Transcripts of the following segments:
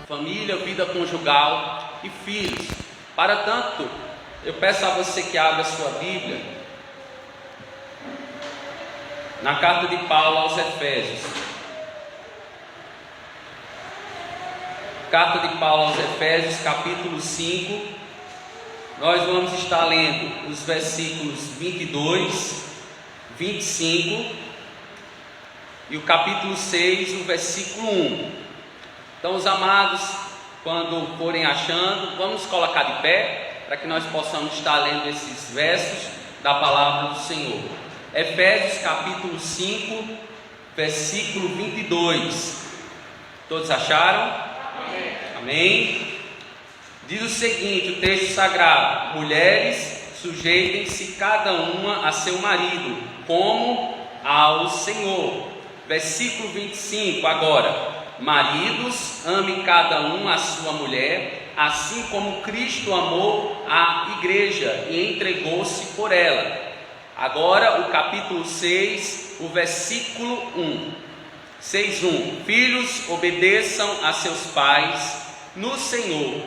família, vida conjugal e filhos. Para tanto, eu peço a você que abra a sua Bíblia na carta de Paulo aos Efésios. Carta de Paulo aos Efésios, capítulo 5. Nós vamos estar lendo os versículos 22, 25 e o capítulo 6, o versículo 1. Então, os amados, quando forem achando, vamos colocar de pé para que nós possamos estar lendo esses versos da palavra do Senhor. Efésios capítulo 5, versículo 22. Todos acharam? Amém? Diz o seguinte, o texto sagrado: mulheres, sujeitem-se cada uma a seu marido, como ao Senhor. Versículo 25 agora: maridos, amem cada um a sua mulher, assim como Cristo amou a igreja e entregou-se por ela. Agora o capítulo 6, o versículo 1. 6:1. Filhos, obedeçam a seus pais no Senhor,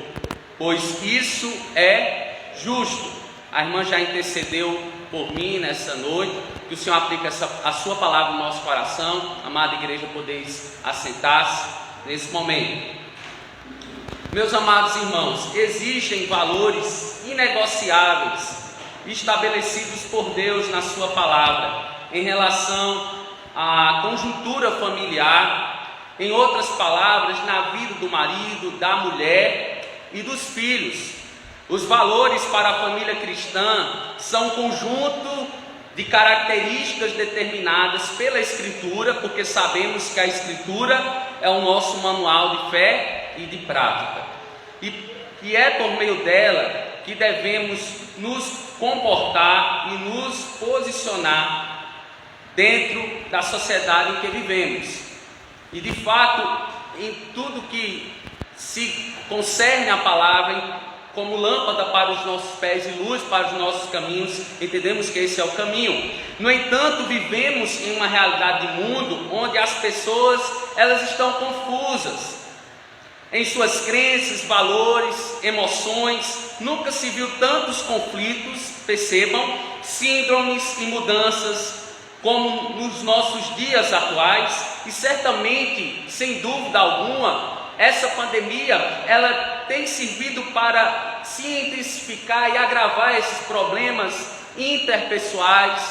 pois isso é justo. A irmã já intercedeu por mim nessa noite. Que o Senhor aplique a sua palavra no nosso coração. Amada igreja, podeis assentar-se nesse momento. Meus amados irmãos, existem valores inegociáveis estabelecidos por Deus na sua palavra em relação à conjuntura familiar, em outras palavras, na vida do marido, da mulher e dos filhos. Os valores para a família cristã são um conjunto de características determinadas pela Escritura, porque sabemos que a Escritura é o nosso manual de fé e de prática, e é por meio dela que devemos nos comportar e nos posicionar dentro da sociedade em que vivemos. E de fato, em tudo que se concerne à palavra, como lâmpada para os nossos pés e luz para os nossos caminhos, entendemos que esse é o caminho. No entanto, vivemos em uma realidade de mundo onde as pessoas, elas estão confusas em suas crenças, valores, emoções. Nunca se viu tantos conflitos, percebam, síndromes e mudanças como nos nossos dias atuais. E certamente, sem dúvida alguma, essa pandemia, ela tem servido para se intensificar e agravar esses problemas interpessoais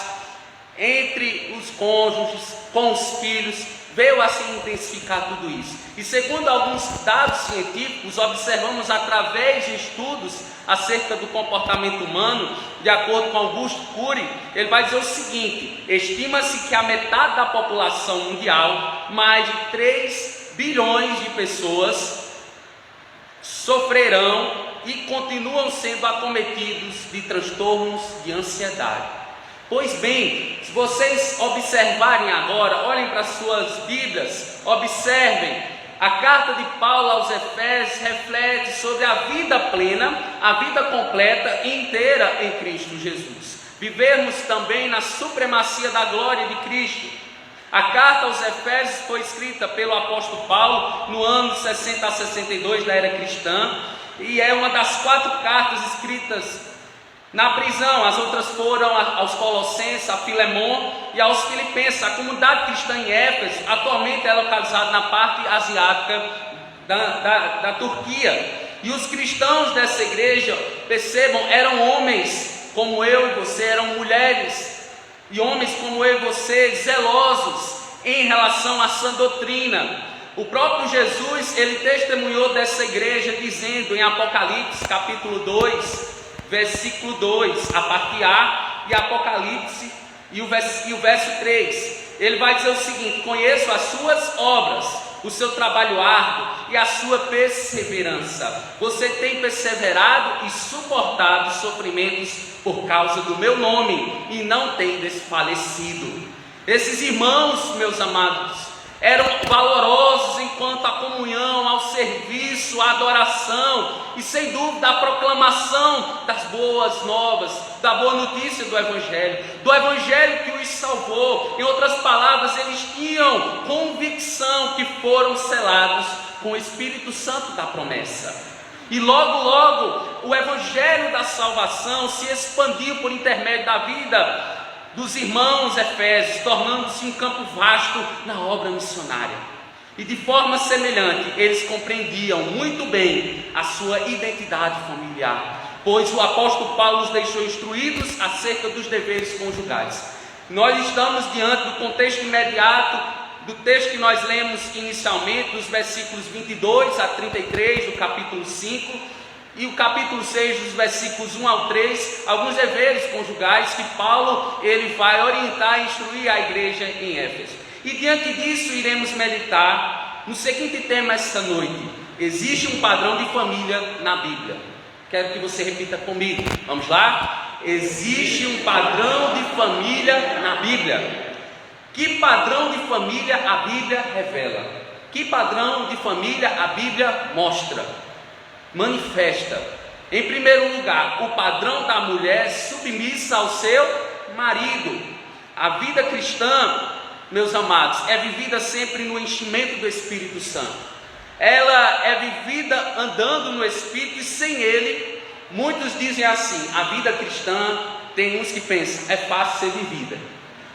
entre os cônjuges, com os filhos. Veio a se intensificar tudo isso. E segundo alguns dados científicos, observamos através de estudos acerca do comportamento humano, de acordo com Augusto Cury, ele vai dizer o seguinte: estima-se que a metade da população mundial, mais de 3 bilhões de pessoas, sofrerão e continuam sendo acometidos de transtornos de ansiedade. Pois bem, se vocês observarem agora, olhem para suas Bíblias, observem, a carta de Paulo aos Efésios reflete sobre a vida plena, a vida completa e inteira em Cristo Jesus. Vivermos também na supremacia da glória de Cristo. A carta aos Efésios foi escrita pelo apóstolo Paulo no ano 60 a 62 da era cristã, e é uma das 4 cartas escritas na prisão. As outras foram aos Colossenses, a Filemon e aos Filipenses. A comunidade cristã em Éfeso atualmente é localizada na parte asiática da Turquia. E os cristãos dessa igreja, percebam, eram homens como eu e você, eram mulheres e homens como eu e você, zelosos em relação à sã doutrina. O próprio Jesus, ele testemunhou dessa igreja dizendo em Apocalipse capítulo 2, versículo 2, a parte A, e Apocalipse e o verso 3, ele vai dizer o seguinte: conheço as suas obras, o seu trabalho árduo e a sua perseverança. Você tem perseverado e suportado sofrimentos por causa do meu nome e não tem desfalecido. Esses irmãos, meus amados, eram valorosos enquanto a comunhão, ao serviço, à adoração e sem dúvida a proclamação das boas novas, da boa notícia do Evangelho que os salvou. Em outras palavras, eles tinham convicção que foram selados com o Espírito Santo da promessa. E logo, logo, o evangelho da salvação se expandiu por intermédio da vida dos irmãos efésios, tornando-se um campo vasto na obra missionária. E de forma semelhante, eles compreendiam muito bem a sua identidade familiar, pois o apóstolo Paulo os deixou instruídos acerca dos deveres conjugais. Nós estamos diante do contexto imediato do texto que nós lemos inicialmente, dos versículos 22 a 33 do capítulo 5, e o capítulo 6, dos versículos 1 ao 3, alguns deveres conjugais que Paulo ele vai orientar e instruir a igreja em Éfeso. E diante disso iremos meditar no seguinte tema esta noite: existe um padrão de família na Bíblia. Quero que você repita comigo, vamos lá? Existe um padrão de família na Bíblia. Que padrão de família a Bíblia revela? Que padrão de família a Bíblia mostra? Manifesta. Em primeiro lugar, o padrão da mulher submissa ao seu marido. A vida cristã, meus amados, é vivida sempre no enchimento do Espírito Santo. Ela é vivida andando no Espírito, e sem ele, muitos dizem assim: a vida cristã, tem uns que pensam, é fácil ser vivida.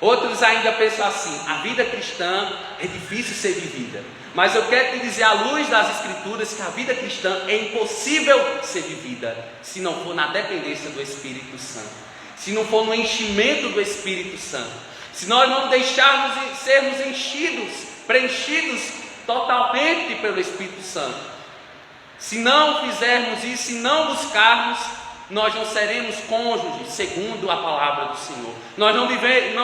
Outros ainda pensam assim: a vida cristã é difícil ser vivida. Mas eu quero te dizer, à luz das Escrituras, que a vida cristã é impossível ser vivida se não for na dependência do Espírito Santo, se não for no enchimento do Espírito Santo, se nós não deixarmos sermos enchidos, preenchidos totalmente pelo Espírito Santo. Se não fizermos isso, se não buscarmos, nós não seremos cônjuges segundo a palavra do Senhor. Nós não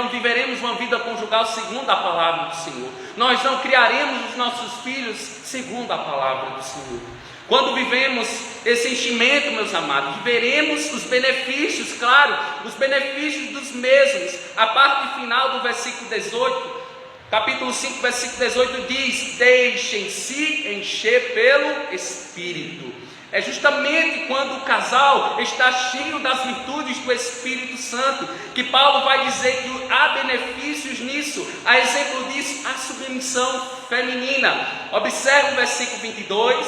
viveremos uma vida conjugal segundo a palavra do Senhor. Nós não criaremos os nossos filhos segundo a palavra do Senhor. Quando vivemos esse enchimento, meus amados, veremos os benefícios, claro, os benefícios dos mesmos. A parte final do versículo 18, capítulo 5, versículo 18 diz: deixem-se encher pelo Espírito. É justamente quando o casal está cheio das virtudes do Espírito Santo que Paulo vai dizer que há benefícios nisso. A exemplo disso, a submissão feminina. Observe o versículo 22,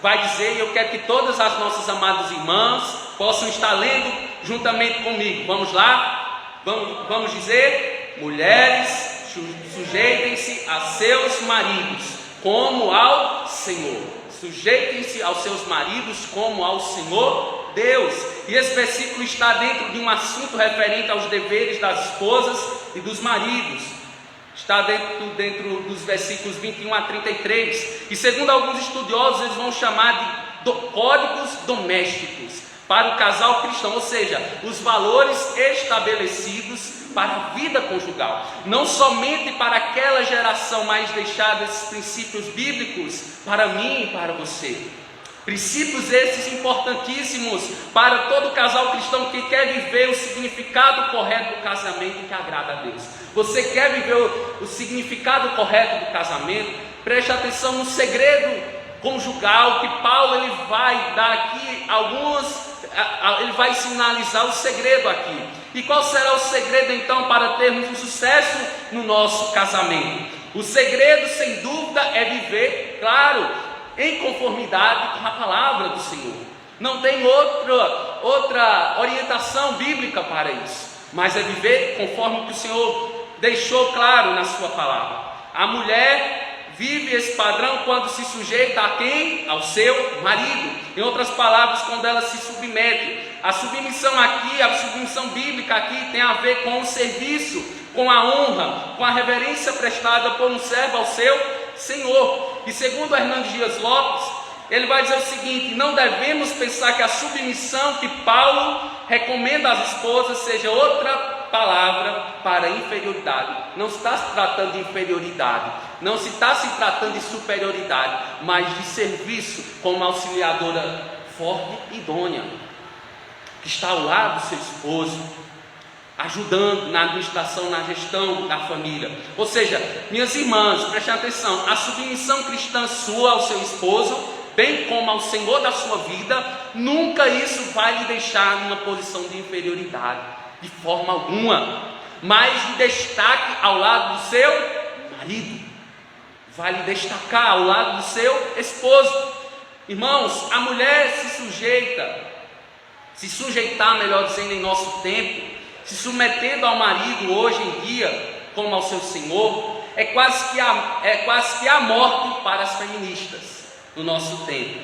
vai dizer, e eu quero que todas as nossas amadas irmãs possam estar lendo juntamente comigo. Vamos lá? Vamos dizer: mulheres, sujeitem-se a seus maridos como ao Senhor. Sujeitem-se aos seus maridos como ao Senhor Deus. E esse versículo está dentro de um assunto referente aos deveres das esposas e dos maridos. Está dentro dos versículos 21 a 33. E segundo alguns estudiosos, eles vão chamar de códigos domésticos para o casal cristão, ou seja, os valores estabelecidos para a vida conjugal, não somente para aquela geração mais deixada esses princípios bíblicos para mim e para você. Princípios esses importantíssimos para todo casal cristão que quer viver o significado correto do casamento que agrada a Deus. Você quer viver o significado correto do casamento? Preste atenção no segredo conjugal que Paulo ele vai dar aqui ele vai sinalizar o segredo aqui. E qual será o segredo então para termos um sucesso no nosso casamento? O segredo, sem dúvida, é viver, claro, em conformidade com a palavra do Senhor. Não tem outra orientação bíblica para isso, mas é viver conforme o que o Senhor deixou claro na sua palavra. A mulher vive esse padrão quando se sujeita a quem? Ao seu marido. Em outras palavras, quando ela se submete. A submissão aqui, a submissão bíblica aqui tem a ver com o serviço, com a honra, com a reverência prestada por um servo ao seu Senhor. E segundo Hernandes Dias Lopes, ele vai dizer o seguinte: não devemos pensar que a submissão que Paulo recomenda às esposas seja outra palavra para inferioridade. Não se está se tratando de inferioridade, não se está se tratando de superioridade, mas de serviço como auxiliadora forte e idônea, que está ao lado do seu esposo, ajudando na administração, na gestão da família. Ou seja, minhas irmãs, prestem atenção, a submissão cristã sua ao seu esposo, bem como ao Senhor da sua vida, nunca isso vai lhe deixar numa posição de inferioridade, de forma alguma, mas de destaque ao lado do seu marido. vai lhe destacar ao lado do seu esposo. Irmãos, a mulher se sujeitar, melhor dizendo, em nosso tempo, se submetendo ao marido hoje em dia, como ao seu senhor, é quase que a morte para as feministas no nosso tempo.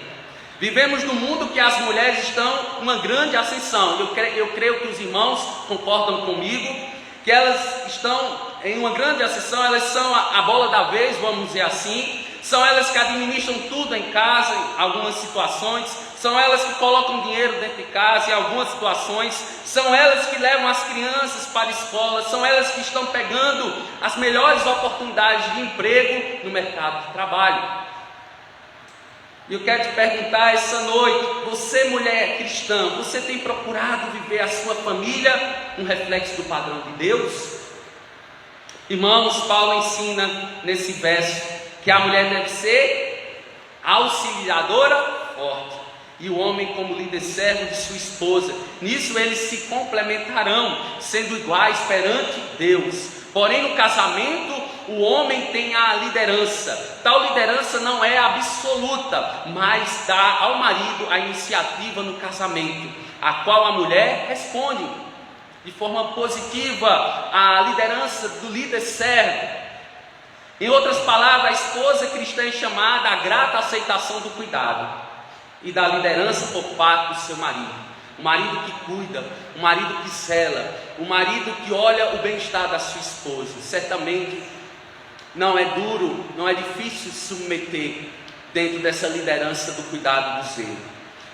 Vivemos num mundo que as mulheres estão em uma grande ascensão. Eu creio que os irmãos concordam comigo, que elas estão em uma grande ascensão. Elas são a bola da vez, vamos dizer assim. São elas que administram tudo em casa, em algumas situações. São elas que colocam dinheiro dentro de casa em algumas situações. São elas que levam as crianças para a escola. São elas que estão pegando as melhores oportunidades de emprego no mercado de trabalho. E eu quero te perguntar essa noite: você, mulher cristã, você tem procurado viver a sua família um reflexo do padrão de Deus? Irmãos, Paulo ensina nesse verso que a mulher deve ser auxiliadora forte, e o homem como líder servo de sua esposa. Nisso eles se complementarão, sendo iguais perante Deus. Porém, no casamento, o homem tem a liderança. Tal liderança não é absoluta, mas dá ao marido a iniciativa no casamento, a qual a mulher responde de forma positiva à liderança do líder servo. Em outras palavras, a esposa cristã é chamada à grata aceitação do cuidado e da liderança por parte do seu marido. O marido que cuida, o marido que zela, o marido que olha o bem-estar da sua esposa. Certamente não é duro, não é difícil se submeter dentro dessa liderança do cuidado e do zelo.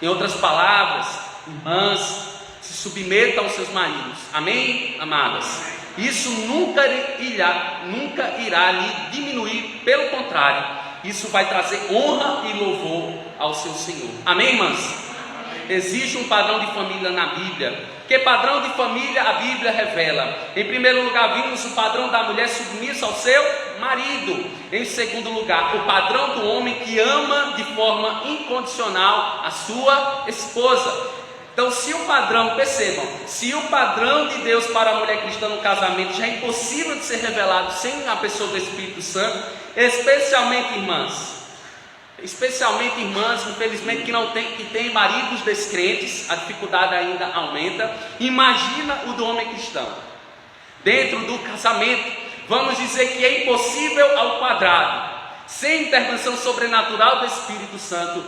Em outras palavras, irmãs, se submetam aos seus maridos. Amém, amadas? Isso nunca irá lhe diminuir, pelo contrário, isso vai trazer honra e louvor ao seu Senhor. Amém, irmãs? Existe um padrão de família na Bíblia. Que padrão de família a Bíblia revela? Em primeiro lugar, vimos o padrão da mulher submissa ao seu marido. Em segundo lugar, o padrão do homem que ama de forma incondicional a sua esposa. Então, se o padrão, percebam, se o padrão de Deus para a mulher cristã no casamento já é impossível de ser revelado sem a pessoa do Espírito Santo, especialmente irmãs, infelizmente, que tem maridos descrentes, a dificuldade ainda aumenta. Imagina o do homem cristão. Dentro do casamento, vamos dizer que é impossível ao quadrado. Sem intervenção sobrenatural do Espírito Santo,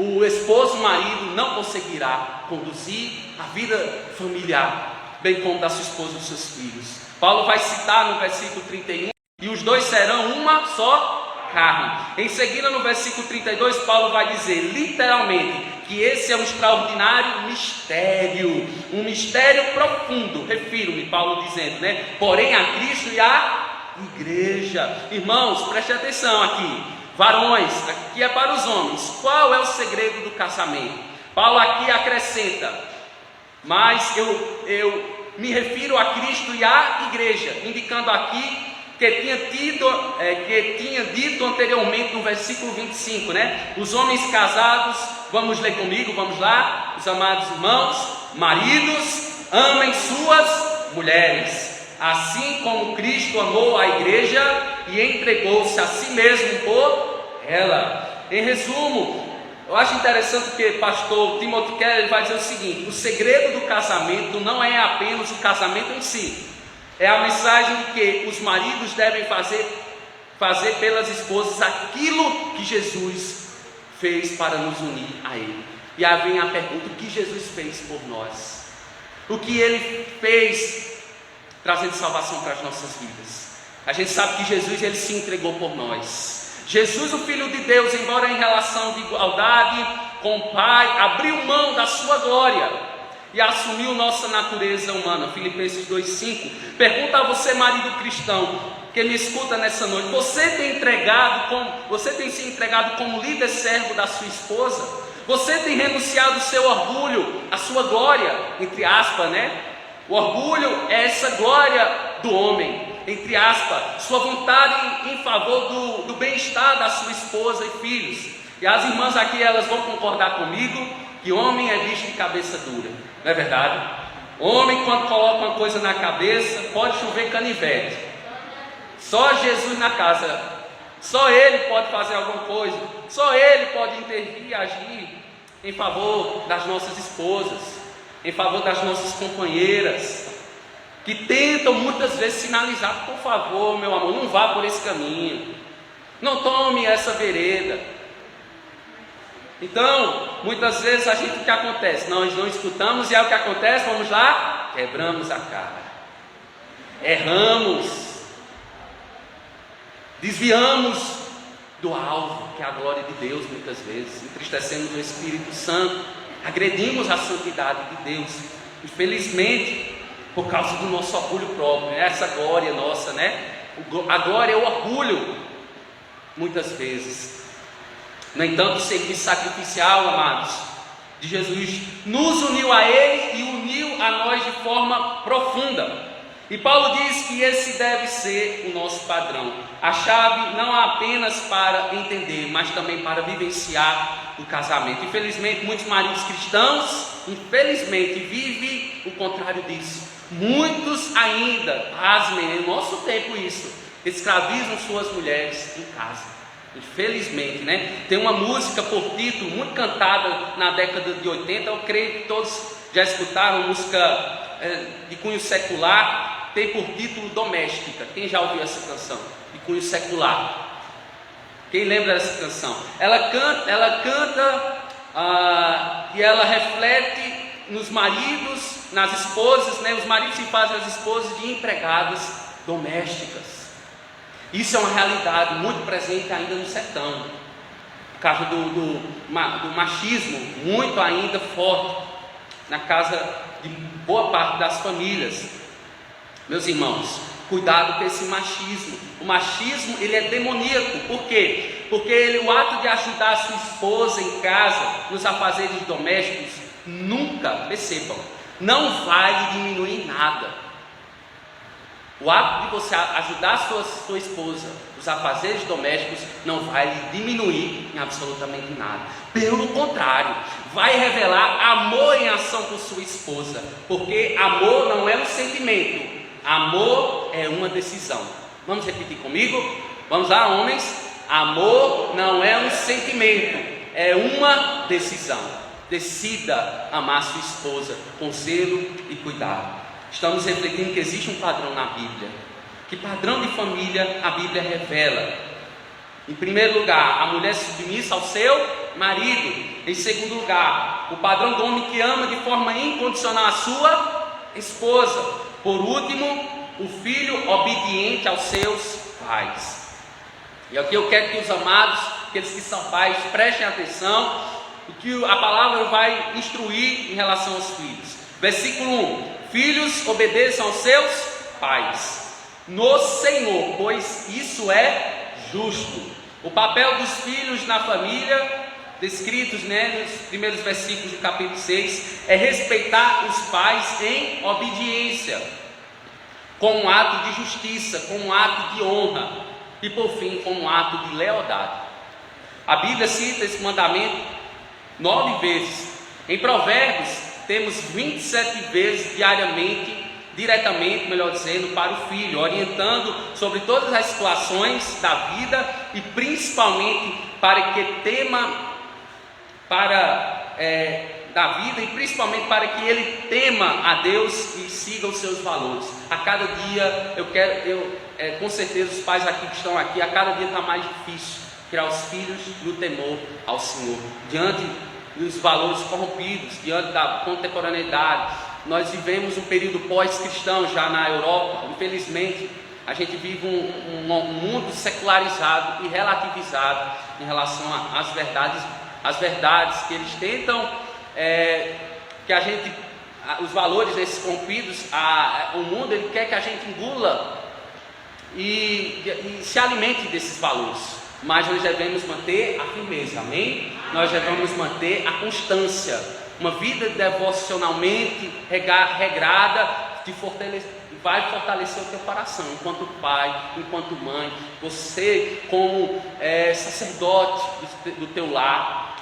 o esposo, o marido, não conseguirá conduzir a vida familiar, bem como da sua esposa e dos seus filhos. Paulo vai citar no versículo 31, e os dois serão uma só carne. Em seguida, no versículo 32, Paulo vai dizer literalmente que esse é um extraordinário mistério, um mistério profundo. Refiro-me, Paulo dizendo, porém a Cristo e a igreja. Irmãos, preste atenção aqui, varões, aqui é para os homens. Qual é o segredo do casamento? Paulo aqui acrescenta, mas eu me refiro a Cristo e à igreja, indicando aqui que tinha dito anteriormente no versículo 25, os homens casados, vamos ler comigo, vamos lá, os amados irmãos, maridos, amem suas mulheres, assim como Cristo amou a igreja e entregou-se a si mesmo por ela. Em resumo, eu acho interessante que o pastor Timothy Keller vai dizer o seguinte: o segredo do casamento não é apenas o casamento em si, é a mensagem de que os maridos devem fazer pelas esposas aquilo que Jesus fez para nos unir a Ele. E aí vem a pergunta: o que Jesus fez por nós? O que Ele fez trazendo salvação para as nossas vidas? A gente sabe que Jesus, Ele se entregou por nós. Jesus, o Filho de Deus, embora em relação de igualdade com o Pai, abriu mão da sua glória e assumiu nossa natureza humana. Filipenses 2,5. Pergunta a você, marido cristão, que me escuta nessa noite: você tem se entregado como líder servo da sua esposa? Você tem renunciado o seu orgulho, a sua glória, entre aspas, O orgulho é essa glória do homem, entre aspas, sua vontade em favor do bem-estar da sua esposa e filhos. E as irmãs aqui, elas vão concordar comigo que homem é visto de cabeça dura, não é verdade? Homem, quando coloca uma coisa na cabeça, pode chover canivete. Só Jesus na casa, só Ele pode fazer alguma coisa, só Ele pode intervir e agir em favor das nossas esposas, em favor das nossas companheiras, que tentam muitas vezes sinalizar: por favor, meu amor, não vá por esse caminho, não tome essa vereda. Então, muitas vezes o que acontece? Nós não escutamos e é o que acontece, vamos lá, quebramos a cara, erramos, desviamos do alvo, que é a glória de Deus, muitas vezes, entristecemos o Espírito Santo, agredimos a santidade de Deus, infelizmente, por causa do nosso orgulho próprio, essa glória nossa, né? A glória é o orgulho, muitas vezes. No entanto, o serviço sacrificial, amados, de Jesus, nos uniu a Ele e uniu a nós de forma profunda. E Paulo diz que esse deve ser o nosso padrão, a chave não apenas para entender, mas também para vivenciar o casamento. Infelizmente, muitos maridos cristãos, vivem o contrário disso. Muitos ainda, pasmem, no nosso tempo isso, escravizam suas mulheres em casa. Infelizmente, né? Tem uma música por título, muito cantada na década de 80, eu creio que todos já escutaram, música de cunho secular, tem por título Doméstica. Quem já ouviu essa canção? De cunho secular. Quem lembra dessa canção? Ela canta e ela reflete nos maridos, nas esposas, né? Os maridos se fazem as esposas de empregadas domésticas. Isso é uma realidade muito presente ainda no sertão, por causa do machismo muito ainda forte na casa de boa parte das famílias. Meus irmãos, cuidado com esse machismo. O machismo, ele é demoníaco. Por quê? Porque o ato de ajudar a sua esposa em casa, nos afazeres domésticos, nunca, percebam, não vai diminuir nada. O ato de você ajudar a sua esposa nos afazeres domésticos não vai lhe diminuir em absolutamente nada. Pelo contrário, vai revelar amor em ação por sua esposa. Porque amor não é um sentimento, amor é uma decisão. Vamos repetir comigo? Vamos lá, homens? Amor não é um sentimento, é uma decisão. Decida amar sua esposa com zelo e cuidado. Estamos refletindo que existe um padrão na Bíblia. Que padrão de família a Bíblia revela? Em primeiro lugar, a mulher submissa ao seu marido. Em segundo lugar, o padrão do homem que ama de forma incondicional a sua esposa. Por último, o filho obediente aos seus pais. E aqui eu quero que os amados, aqueles que são pais, prestem atenção o que a palavra vai instruir em relação aos filhos. Versículo 1: Filhos, obedeçam aos seus pais no Senhor, pois isso é justo. O papel dos filhos na família, descritos nos primeiros versículos do capítulo 6, é respeitar os pais em obediência, como um ato de justiça, como um ato de honra e, por fim, como um ato de lealdade. A Bíblia cita esse mandamento 9 vezes. Em Provérbios, temos 27 vezes diretamente, melhor dizendo, para o filho, orientando sobre todas as situações da vida e principalmente para que da vida e principalmente para que ele tema a Deus e siga os seus valores. A cada dia com certeza os pais aqui que estão aqui, a cada dia está mais difícil criar os filhos no temor ao Senhor, diante dos valores corrompidos, diante da contemporaneidade. Nós vivemos um período pós-cristão já na Europa. Infelizmente, a gente vive um mundo secularizado e relativizado em relação às verdades que eles tentam, os valores desses corrompidos, o mundo ele quer que a gente engula e se alimente desses valores. Mas nós devemos manter a firmeza, amém? Nós devemos manter a constância, uma vida devocionalmente regrada, vai fortalecer o teu coração, enquanto pai, enquanto mãe, você como sacerdote do teu lar,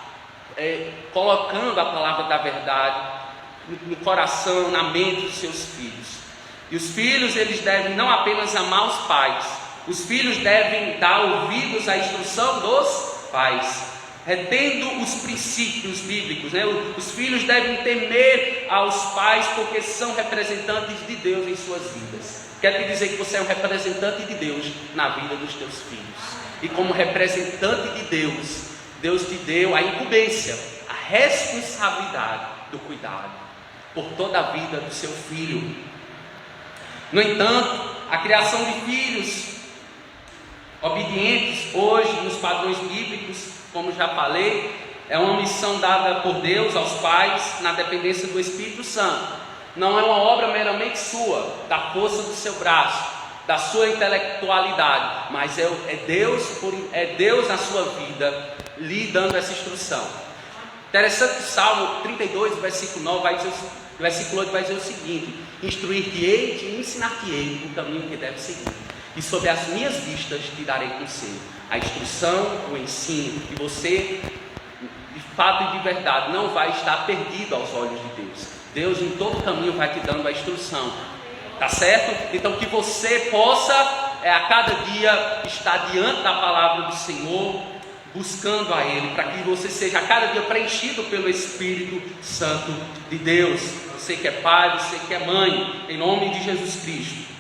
colocando a palavra da verdade no coração, na mente dos seus filhos. E os filhos, eles devem não apenas amar os pais, Os filhos devem dar ouvidos à instrução dos pais, retendo os princípios bíblicos, né? Os filhos devem temer aos pais, porque são representantes de Deus em suas vidas. Quer te dizer que você é um representante de Deus na vida dos teus filhos. E como representante de Deus, Deus te deu a incumbência, a responsabilidade do cuidado por toda a vida do seu filho. No entanto, a criação de filhos obedientes hoje nos padrões bíblicos, como já falei, é uma missão dada por Deus aos pais na dependência do Espírito Santo. Não é uma obra meramente sua, da força do seu braço, da sua intelectualidade, mas é Deus na sua vida lhe dando essa instrução. Interessante que o Salmo 32, versículo 9, versículo 8 vai dizer o seguinte: instruir-te-ei, te ensinar-te-ei o caminho que deve seguir, e sob as minhas vistas te darei conselho. A instrução, o ensino, e você, de fato e de verdade, não vai estar perdido aos olhos de Deus. Deus em todo caminho vai te dando a instrução, tá certo? Então que você possa a cada dia estar diante da palavra do Senhor, buscando a Ele, para que você seja a cada dia preenchido pelo Espírito Santo de Deus. Você que é pai, você que é mãe, em nome de Jesus Cristo.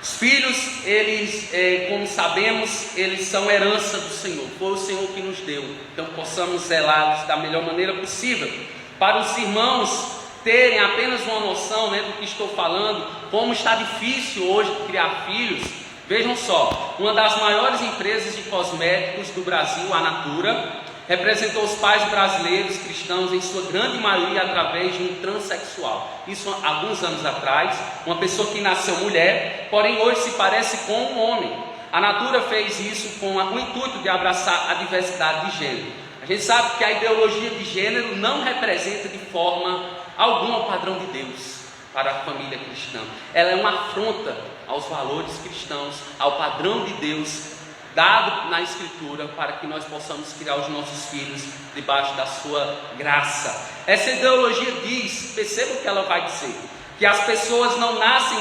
Os filhos, eles, como sabemos, eles são herança do Senhor. Foi o Senhor que nos deu. Então possamos zelá-los da melhor maneira possível. Para os irmãos terem apenas uma noção, né, do que estou falando, como está difícil hoje criar filhos. Vejam só, uma das maiores empresas de cosméticos do Brasil, a Natura, representou os pais brasileiros cristãos, em sua grande maioria, através de um transexual. Isso há alguns anos atrás, uma pessoa que nasceu mulher, porém hoje se parece com um homem. A Natura fez isso com o intuito de abraçar a diversidade de gênero. A gente sabe que a ideologia de gênero não representa de forma alguma o padrão de Deus para a família cristã. Ela é uma afronta aos valores cristãos, ao padrão de Deus dado na Escritura, para que nós possamos criar os nossos filhos debaixo da sua graça. Essa ideologia diz, perceba o que ela vai dizer, que as pessoas não nascem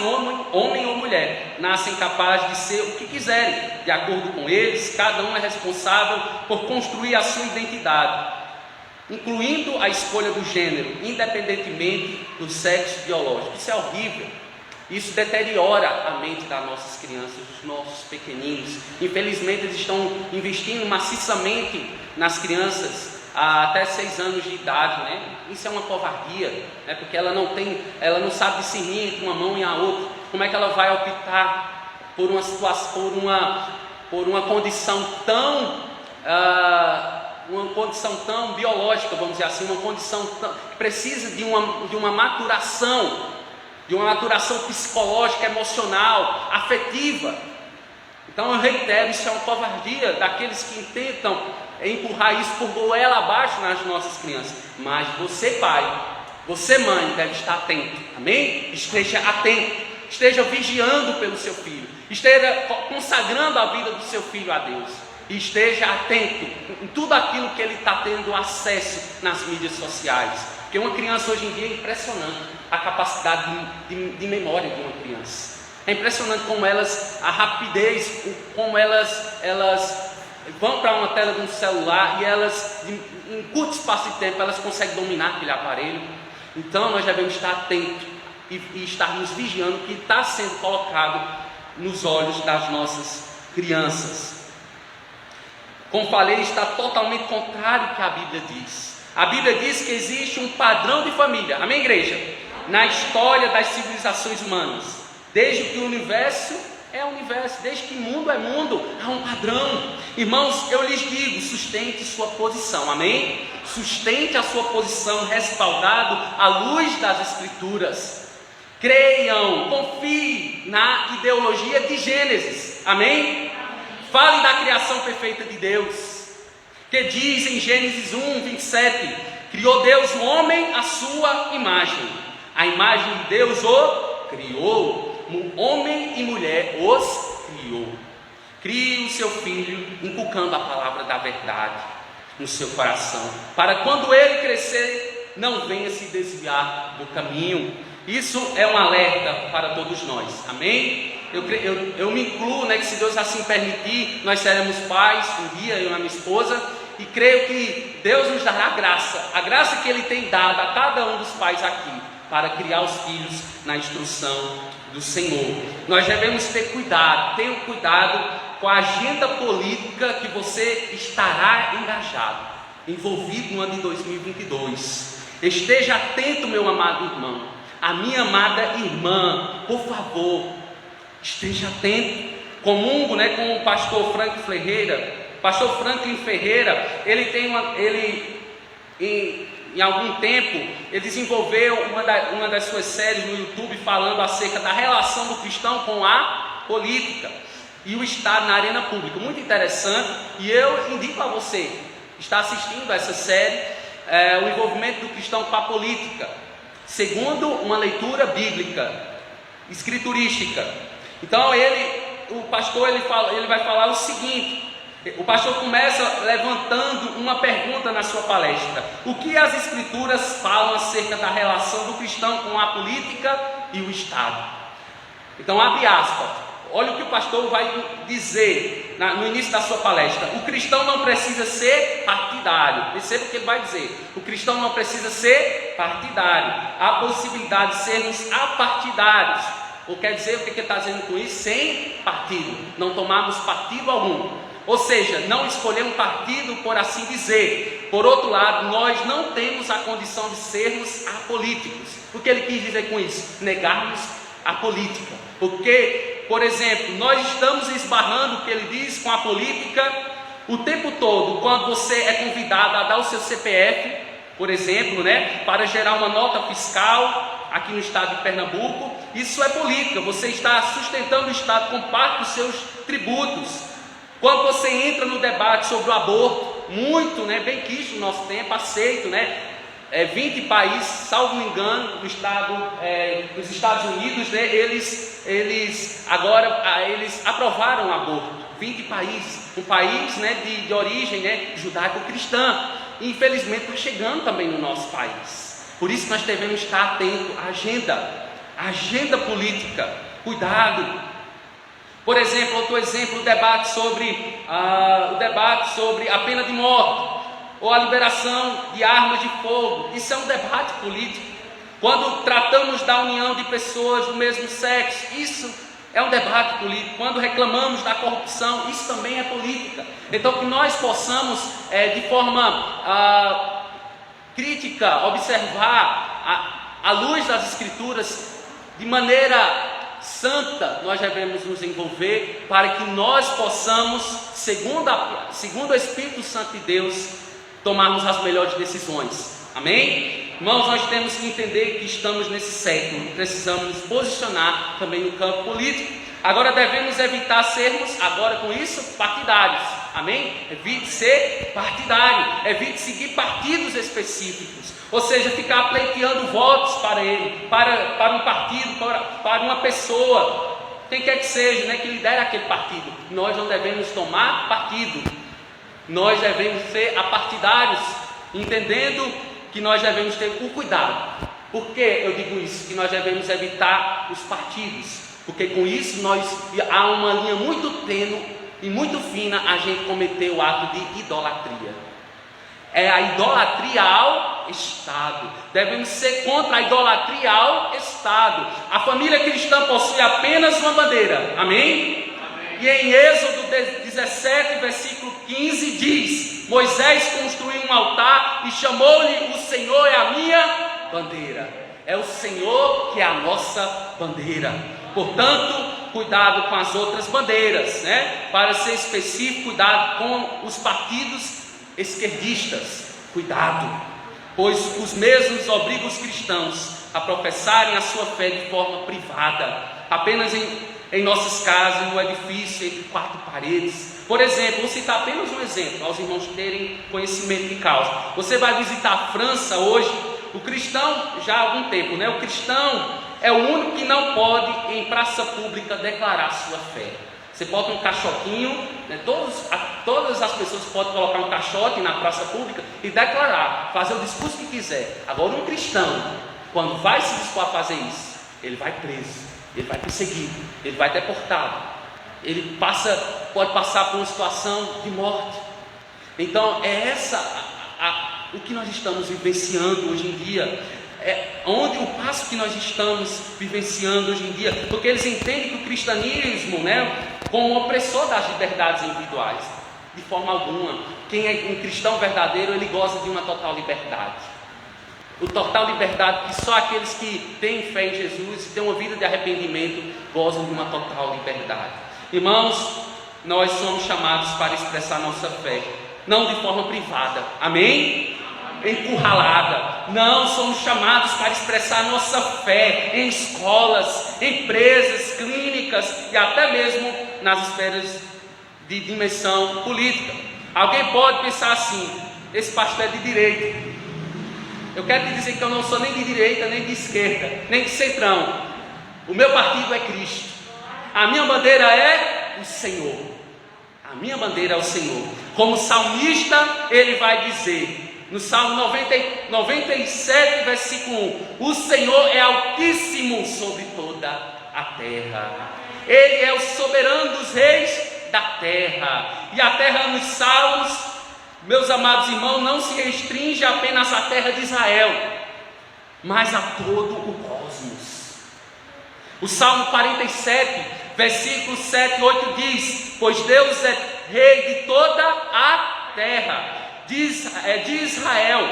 homem ou mulher, nascem capazes de ser o que quiserem, de acordo com eles. Cada um é responsável por construir a sua identidade, incluindo a escolha do gênero, independentemente do sexo biológico. Isso é horrível. Isso deteriora a mente das nossas crianças, dos nossos pequeninos. Infelizmente, eles estão investindo maciçamente nas crianças até 6 anos de idade, né? Isso é uma covardia, né? Porque ela não sabe discernir entre uma mão e a outra. Como é que ela vai optar por uma situação, por uma condição tão biológica, vamos dizer assim, uma condição que precisa de uma maturação, de uma maturação psicológica, emocional, afetiva. Então eu reitero, isso é uma covardia daqueles que tentam empurrar isso por goela abaixo nas nossas crianças. Mas você, pai, você, mãe, deve estar atento, amém? Esteja atento, esteja vigiando pelo seu filho, esteja consagrando a vida do seu filho a Deus, e esteja atento em tudo aquilo que ele está tendo acesso nas mídias sociais. Porque uma criança hoje em dia é impressionante a capacidade de memória de uma criança. É impressionante como a rapidez, como elas vão para uma tela de um celular e elas, em curto espaço de tempo, elas conseguem dominar aquele aparelho. Então nós devemos estar atentos e estarmos vigiando o que está sendo colocado nos olhos das nossas crianças. Como falei, está totalmente contrário ao que a Bíblia diz. A Bíblia diz que existe um padrão de família, amém, igreja? Na história das civilizações humanas, desde que o universo é universo, desde que mundo é mundo, há um padrão. Irmãos, eu lhes digo, sustente sua posição, amém? Sustente a sua posição respaldado à luz das Escrituras. Creiam, confie na ideologia de Gênesis, amém? Fale da criação perfeita de Deus, que diz em Gênesis 1:27, criou Deus o homem à sua imagem. A imagem de Deus o criou, homem e mulher os criou. Crie o seu filho inculcando a palavra da verdade no seu coração, para quando ele crescer, não venha se desviar do caminho. Isso é um alerta para todos nós, amém? eu me incluo, né, que se Deus assim permitir, nós seremos pais um dia, eu e a minha esposa, e creio que Deus nos dará a graça que Ele tem dado a cada um dos pais aqui, para criar os filhos na instrução do Senhor. Nós devemos ter cuidado, tenha cuidado com a agenda política que você estará engajado, envolvido no ano de 2022. Esteja atento, meu amado irmão, a minha amada irmã, por favor, esteja atento. Comungo, né, com o pastor Franklin Ferreira. Pastor Franklin Ferreira, ele tem em algum tempo, ele desenvolveu uma das suas séries no YouTube falando acerca da relação do cristão com a política e o Estado na arena pública. Muito interessante, e eu indico a você que está assistindo a essa série, o envolvimento do cristão com a política, segundo uma leitura bíblica, escriturística. Então o pastor ele vai falar o seguinte. O pastor começa levantando uma pergunta na sua palestra: o que as escrituras falam acerca da relação do cristão com a política e o Estado? Então abre aspas, olha o que o pastor vai dizer no início da sua palestra. O cristão não precisa ser partidário. Perceba o que ele vai dizer: o cristão não precisa ser partidário. Há possibilidade de sermos apartidários. Ou quer dizer, o que ele está dizendo com isso? Sem partido, não tomarmos partido algum. Ou seja, não escolher um partido, por assim dizer. Por outro lado, nós não temos a condição de sermos apolíticos. O que ele quis dizer com isso? Negarmos a política. Porque, por exemplo, nós estamos esbarrando, o que ele diz, com a política o tempo todo. Quando você é convidado a dar o seu CPF, por exemplo, né, para gerar uma nota fiscal aqui no estado de Pernambuco, isso é política. Você está sustentando o estado com parte dos seus tributos. Quando você entra no debate sobre o aborto, muito, né, bem quisto no nosso tempo, aceito, né, 20 países, salvo engano, no estado, nos Estados Unidos, né, eles aprovaram o aborto. 20 países, um país, né, de origem, né, judaico-cristã. E infelizmente está chegando também no nosso país. Por isso nós devemos estar atentos à agenda política. Cuidado. Por exemplo, outro exemplo, o debate sobre a pena de morte, ou a liberação de armas de fogo. Isso é um debate político. Quando tratamos da união de pessoas do mesmo sexo, isso é um debate político. Quando reclamamos da corrupção, isso também é política. Então que nós possamos, de forma crítica, observar à luz das Escrituras, de maneira santa, nós devemos nos envolver para que nós possamos, segundo o Espírito Santo de Deus, tomarmos as melhores decisões. Amém? Irmãos, nós temos que entender que estamos nesse século, precisamos nos posicionar também no campo político. Agora devemos evitar sermos, agora com isso, partidários. Amém? Evite ser partidário, evite seguir partidos específicos, ou seja, ficar pleiteando votos para ele, para um partido, para uma pessoa, quem quer que seja, né, que lidera aquele partido. Nós não devemos tomar partido, nós devemos ser apartidários, entendendo que nós devemos ter o cuidado. Por que eu digo isso? Que nós devemos evitar os partidos, porque com isso há uma linha muito tênue e muito fina a gente cometer o ato de idolatria. É a idolatria ao Estado. Devemos ser contra a idolatria ao Estado. A família cristã possui apenas uma bandeira. Amém? Amém. E em Êxodo 17, versículo 15 diz: Moisés construiu um altar e chamou-lhe: o Senhor é a minha bandeira. É o Senhor que é a nossa bandeira. Portanto, cuidado com as outras bandeiras, né? Para ser específico, cuidado com os partidos esquerdistas. Cuidado, pois os mesmos obrigam os cristãos a professarem a sua fé de forma privada, apenas em nossas casas, no edifício, entre 4 paredes. Por exemplo, vou citar apenas um exemplo, aos irmãos terem conhecimento de causa. Você vai visitar a França hoje, o cristão, já há algum tempo, né? O cristão é o único que não pode, em praça pública, declarar sua fé. Você bota um caixotinho, né? Todas as pessoas podem colocar um caixote na praça pública e declarar, fazer o discurso que quiser. Agora, um cristão, quando vai se dispor a fazer isso, ele vai preso. ele vai perseguido, ele vai deportado, ele pode passar por uma situação de morte. Então é o que nós estamos vivenciando hoje em dia, onde o passo que nós estamos vivenciando hoje em dia, porque eles entendem que o cristianismo, como um opressor das liberdades individuais. De forma alguma. Quem é um cristão verdadeiro, ele goza de uma total liberdade. O total liberdade que só aqueles que têm fé em Jesus e têm uma vida de arrependimento gozam de uma total liberdade. Irmãos, nós somos chamados para expressar nossa fé, não de forma privada, amém? Encurralada. Não, somos chamados para expressar nossa fé em escolas, empresas, clínicas e até mesmo nas esferas de dimensão política. Alguém pode pensar assim: esse pastor é de direita. Eu quero te dizer que eu não sou nem de direita, nem de esquerda, nem de centrão. O meu partido é Cristo. A minha bandeira é o Senhor. A minha bandeira é o Senhor. Como salmista, ele vai dizer no Salmo 97, versículo 1: o Senhor é altíssimo sobre toda a terra. Ele é o soberano dos reis da terra. E a terra nos Salmos, meus amados irmãos, não se restringe apenas à terra de Israel, mas a todo o cosmos. O Salmo 47, versículos 7 e 8 diz: pois Deus é rei de toda a terra, de Israel,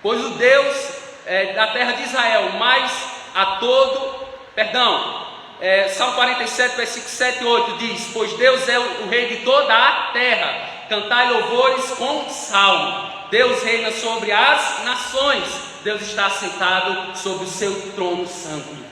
pois o Deus da terra de Israel, mas a todo, Salmo 47, versículos 7 e 8 diz: pois Deus é o rei de toda a terra, cantai louvores com salmo. Deus reina sobre as nações, Deus está assentado sobre o seu trono santo.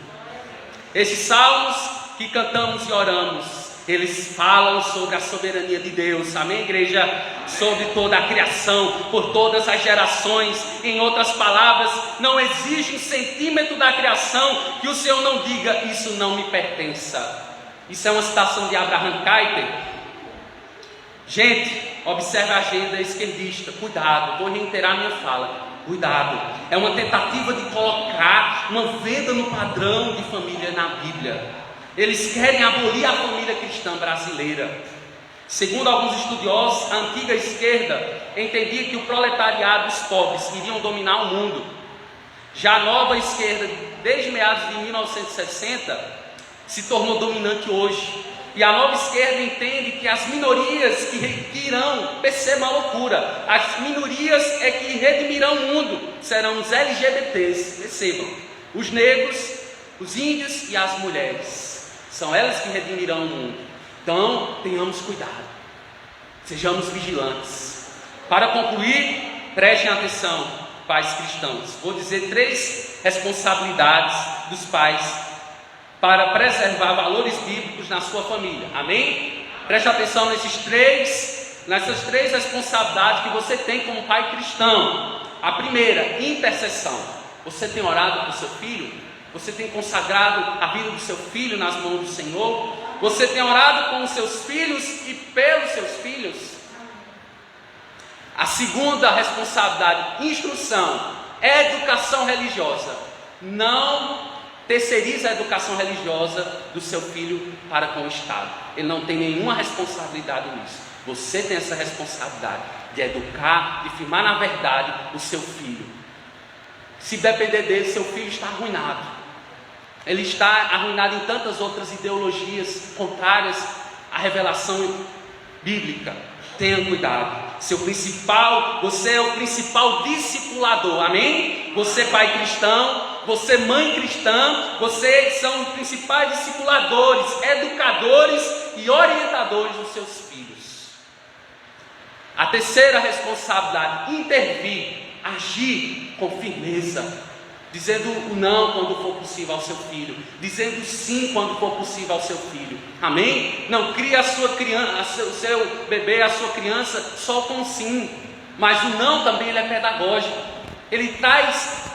Esses salmos que cantamos e oramos, eles falam sobre a soberania de Deus, amém, igreja? Sobre toda a criação, por todas as gerações. Em outras palavras, não existe um centímetro da criação que o Senhor não diga: isso não me pertença. Isso é uma citação de Abraham Kuyper. Gente, observe a agenda esquerdista. Cuidado, vou reiterar minha fala. Cuidado, é uma tentativa de colocar uma venda no padrão de família na Bíblia. Eles querem abolir a família cristã brasileira. Segundo alguns estudiosos, a antiga esquerda entendia que o proletariado e os pobres iriam dominar o mundo. Já a nova esquerda, desde meados de 1960, se tornou dominante hoje. E a nova esquerda entende que as minorias que irão, perceba a loucura, as minorias é que redimirão o mundo, serão os LGBTs, percebam, os negros, os índios e as mulheres. São elas que redimirão o mundo. Então, tenhamos cuidado. Sejamos vigilantes. Para concluir, prestem atenção, pais cristãos. Vou dizer 3 responsabilidades dos pais para preservar valores bíblicos na sua família. Amém? Preste atenção nessas três responsabilidades que você tem como pai cristão. A primeira, intercessão. Você tem orado por seu filho? Você tem consagrado a vida do seu filho nas mãos do Senhor? Você tem orado com os seus filhos e pelos seus filhos? A segunda responsabilidade, instrução, educação religiosa. Não terceiriza a educação religiosa do seu filho para com o Estado. Ele não tem nenhuma responsabilidade nisso. Você tem essa responsabilidade de educar, de firmar na verdade o seu filho. Se depender dele, seu filho está arruinado. Ele está arruinado em tantas outras ideologias contrárias à revelação bíblica. Tenha cuidado. Você é o principal discipulador, amém? Você pai cristão, você mãe cristã, vocês são os principais discipuladores, educadores e orientadores dos seus filhos. A terceira responsabilidade, intervir, agir com firmeza, dizendo o não quando for possível ao seu filho, dizendo sim quando for possível ao seu filho, amém? Não crie a sua criança, o seu bebê, a sua criança só com sim, mas o não também ele é pedagógico, ele traz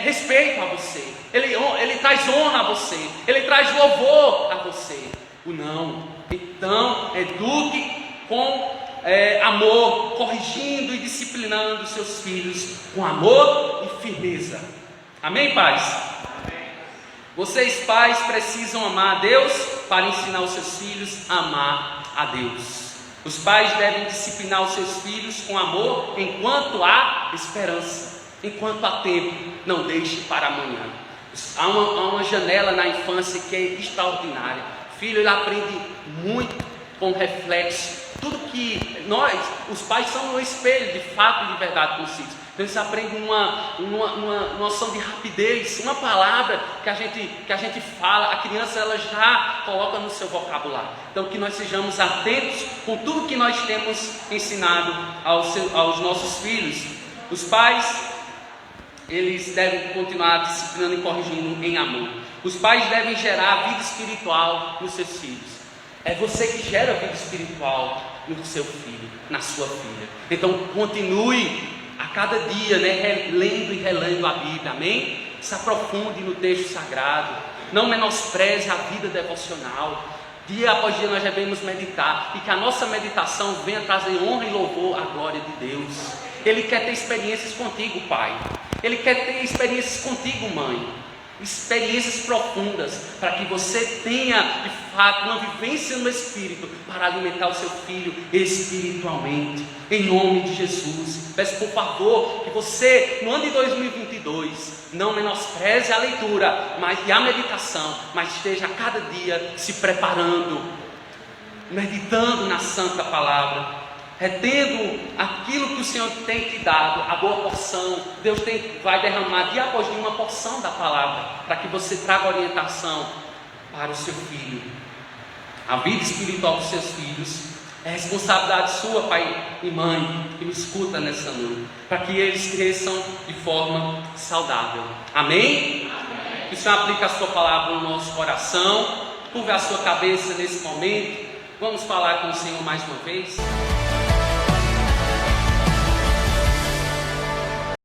respeito a você, ele traz honra a você, ele traz louvor a você. O não, então eduque com amor, corrigindo e disciplinando os seus filhos com amor e firmeza. Amém, pais? Amém. Vocês, pais, precisam amar a Deus para ensinar os seus filhos a amar a Deus. Os pais devem disciplinar os seus filhos com amor enquanto há esperança, enquanto há tempo. Não deixe para amanhã. Há uma janela na infância que é extraordinária. O filho, ele aprende muito com reflexo. Tudo que nós, os pais, são um espelho de fato e de verdade consigo. Então eles aprendem uma noção de rapidez, uma palavra que a gente fala, a criança ela já coloca no seu vocabulário. Então que nós sejamos atentos com tudo que nós temos ensinado aos nossos filhos. Os pais, eles devem continuar disciplinando e corrigindo em amor. Os pais devem gerar vida espiritual nos seus filhos. É você que gera vida espiritual no seu filho, na sua filha. Então continue a cada dia, lendo e relendo a Bíblia, amém? Se aprofunde no texto sagrado. Não menospreze a vida devocional. Dia após dia nós devemos meditar. E que a nossa meditação venha trazer honra e louvor à glória de Deus. Ele quer ter experiências contigo, pai. Ele quer ter experiências contigo, mãe. Experiências profundas, para que você tenha de fato uma vivência no Espírito, para alimentar o seu filho espiritualmente, em nome de Jesus. Peço por favor que você, no ano de 2022, não menospreze a leitura e a meditação, mas esteja a cada dia se preparando, meditando na Santa Palavra, retendo aquilo que o Senhor tem te dado, a boa porção. Deus vai derramar dia após dia uma porção da palavra, para que você traga orientação para o seu filho. A vida espiritual dos seus filhos é responsabilidade sua, pai e mãe, que me escuta nessa noite, para que eles cresçam de forma saudável. Amém? Amém. Que o Senhor aplique a sua palavra no nosso coração. Curva a sua cabeça nesse momento. Vamos falar com o Senhor mais uma vez.